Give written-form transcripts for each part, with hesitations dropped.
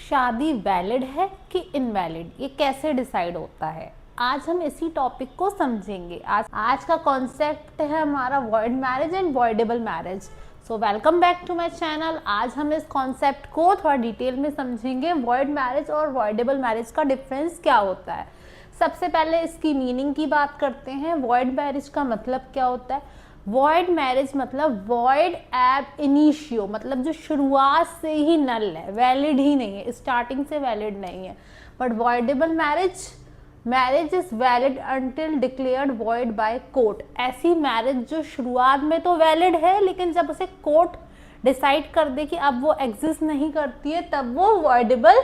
शादी वैलिड है कि इनवैलिड, ये कैसे डिसाइड होता है, आज हम इसी टॉपिक को समझेंगे। आज का कॉन्सेप्ट है हमारा void marriage and voidable marriage. So welcome back to my channel. आज हम इस कॉन्सेप्ट को थोड़ा डिटेल में समझेंगे। वॉइड मैरिज और वॉइडेबल मैरिज का डिफरेंस क्या होता है। सबसे पहले इसकी मीनिंग की बात करते हैं। वॉइड मैरिज का मतलब क्या होता है। वॉइड मैरिज मतलब वॉइड एब इनिशियो, मतलब जो शुरुआत से ही नल है, वैलिड ही नहीं है, स्टार्टिंग से वैलिड नहीं है। But voidable marriage is valid until declared void by court. ऐसी मैरिज जो शुरुआत में तो वैलिड है, लेकिन जब उसे कोर्ट डिसाइड कर दे कि अब वो एग्जिस्ट नहीं करती है, तब वो वॉइडेबल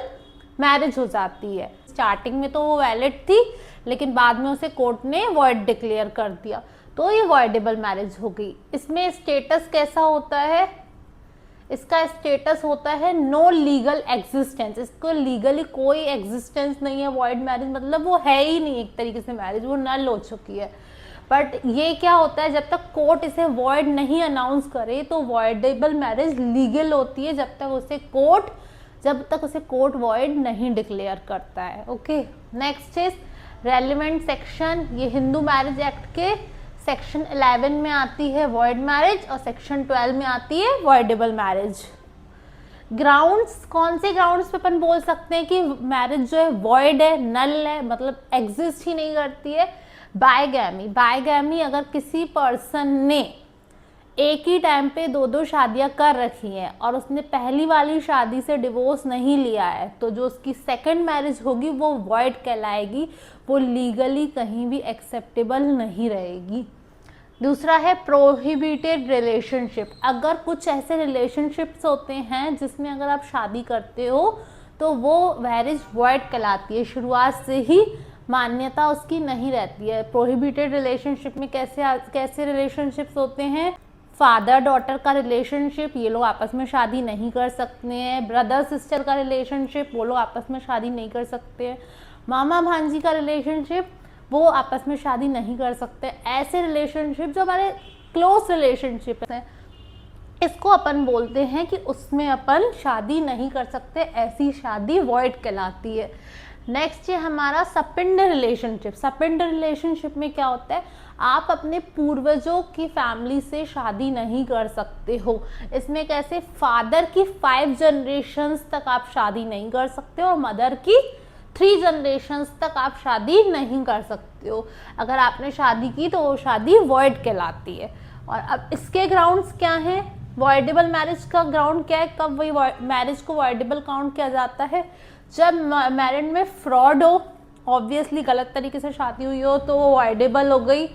मैरिज हो जाती है। स्टार्टिंग में तो वो वैलिड थी, लेकिन बाद में उसे कोर्ट ने वॉइड डिक्लेयर कर दिया, तो ये वॉइडेबल मैरिज हो गई। इसमें स्टेटस कैसा होता है, इसका स्टेटस होता है नो लीगल एग्जिस्टेंस। इसको लीगली कोई एग्जिस्टेंस नहीं है। वॉइड मैरिज मतलब वो है ही नहीं, एक तरीके से मैरिज वो नल हो चुकी है। बट ये क्या होता है, जब तक कोर्ट इसे वॉइड नहीं अनाउंस करे तो वॉइडेबल मैरिज लीगल होती है, जब तक उसे कोर्ट वॉइड नहीं डिक्लेयर करता है। Okay, next is relevant section. ये हिंदू मैरिज एक्ट के सेक्शन 11 में आती है वॉइड मैरिज, और सेक्शन 12 में आती है वॉइडेबल मैरिज। ग्राउंड्स, कौन से ग्राउंड्स पे अपन बोल सकते हैं कि मैरिज जो है वॉइड है, नल है, मतलब एग्जिस्ट ही नहीं करती है। बायगैमी, अगर किसी पर्सन ने एक ही टाइम पे दो शादियां कर रखी हैं और उसने पहली वाली शादी से डिवोर्स नहीं लिया है, तो जो उसकी सेकंड मैरिज होगी वो वॉइड कहलाएगी, वो लीगली कहीं भी एक्सेप्टेबल नहीं रहेगी। दूसरा है प्रोहिबिटेड रिलेशनशिप। अगर कुछ ऐसे रिलेशनशिप्स होते हैं जिसमें अगर आप शादी करते हो तो वो मैरिज वॉइड कहलाती है, शुरुआत से ही मान्यता उसकी नहीं रहती है। प्रोहिबिटेड रिलेशनशिप में कैसे रिलेशनशिप्स होते हैं, फादर डॉटर का रिलेशनशिप, ये लोग आपस में शादी नहीं कर सकते हैं। ब्रदर सिस्टर का रिलेशनशिप, वो लोग आपस में शादी नहीं कर सकते हैं। मामा भांजी का रिलेशनशिप, वो आपस में शादी नहीं कर सकते। ऐसे रिलेशनशिप जो हमारे क्लोज रिलेशनशिप हैं, इसको अपन बोलते हैं कि उसमें अपन शादी नहीं कर सकते, ऐसी शादी वॉइड कहलाती है। नेक्स्ट है हमारा सपिंड रिलेशनशिप। सपिंड रिलेशनशिप में क्या होता है, आप अपने पूर्वजों की फैमिली से शादी नहीं कर सकते हो। इसमें कैसे, फादर की 5 जनरेशन्स तक आप शादी नहीं कर सकते हो और मदर की 3 जनरेशन्स तक आप शादी नहीं कर सकते हो। अगर आपने शादी की तो वो शादी वॉइड कहलाती है। और अब इसके ग्राउंड्स क्या हैं, वॉइडेबल मैरिज का ग्राउंड क्या है, कब वही मैरिज को वॉइडेबल काउंट किया जाता है, जब मैरिज में फ्रॉड हो, ऑब्वियसली गलत तरीके से शादी हुई हो, तो वो वॉइडेबल हो गई।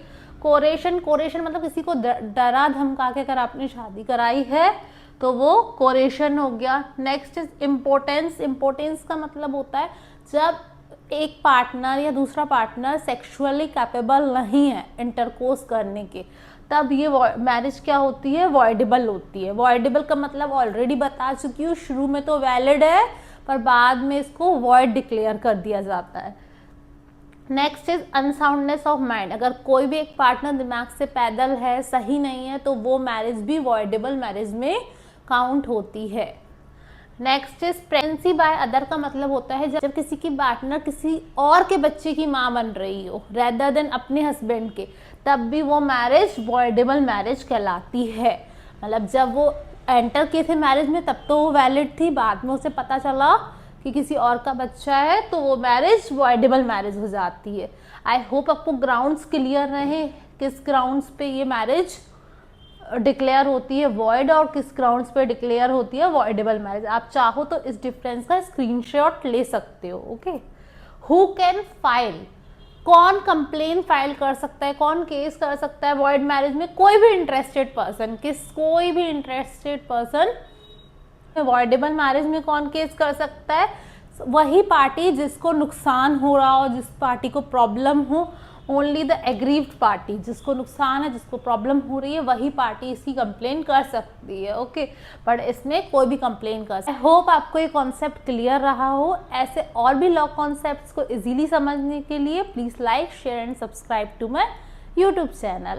कोरेशन मतलब किसी को डरा धमका के अगर आपने शादी कराई है तो वो कोरेशन हो गया। नेक्स्ट इज इम्पोर्टेंस का मतलब होता है जब एक पार्टनर या दूसरा पार्टनर सेक्सुअली कैपेबल नहीं है इंटरकोर्स करने के, तब ये मैरिज क्या होती है, वॉइडेबल होती है। वॉइडेबल का मतलब ऑलरेडी बता चुकी हूँ, शुरू में तो वैलिड है पर बाद में इसको वॉइड डिक्लेयर कर दिया जाता है। Next is unsoundness of mind. अगर कोई भी एक पार्टनर दिमाग से पैदल है, सही नहीं है, तो वो मैरिज भी वॉइडेबल मैरिज में काउंट होती है। Next is pregnancy by other का मतलब होता है जब किसी की पार्टनर किसी और के बच्चे की माँ बन रही हो रेदर देन अपने हस्बैंड के, तब भी वो मैरिज वॉइडेबल मैरिज कहलाती है। मतलब जब वो एंटर किए थे मैरिज में तब तो वो वैलिड थी, बाद में उसे पता चला कि किसी और का बच्चा है तो वो मैरिज वॉइडेबल मैरिज हो जाती है। आई होप आपको ग्राउंड्स क्लियर रहे, किस ग्राउंड्स पे ये मैरिज डिक्लेयर होती है वॉइड और किस ग्राउंड्स पे डिक्लेयर होती है वॉइडेबल मैरिज। आप चाहो तो इस डिफरेंस का स्क्रीनशॉट ले सकते हो। ओके, हु कैन फाइल, कौन कंप्लेन फाइल कर सकता है, कौन केस कर सकता है वॉइड मैरिज में, कोई भी इंटरेस्टेड पर्सन। वॉइडेबल मैरिज में कौन केस कर सकता है, वही पार्टी जिसको नुकसान हो रहा हो, जिस पार्टी को प्रॉब्लम हो। ओनली द एग्रीव्ड पार्टी, जिसको नुकसान है, जिसको प्रॉब्लम हो रही है, वही पार्टी इसकी कंप्लेन कर सकती है। ओके, बट इसमें कोई भी कंप्लेन कर सकता है। आई होप आपको ये कॉन्सेप्ट क्लियर रहा हो। ऐसे और भी लॉ कॉन्सेप्ट्स को इजीली समझने के लिए please like, share and subscribe to my YouTube channel.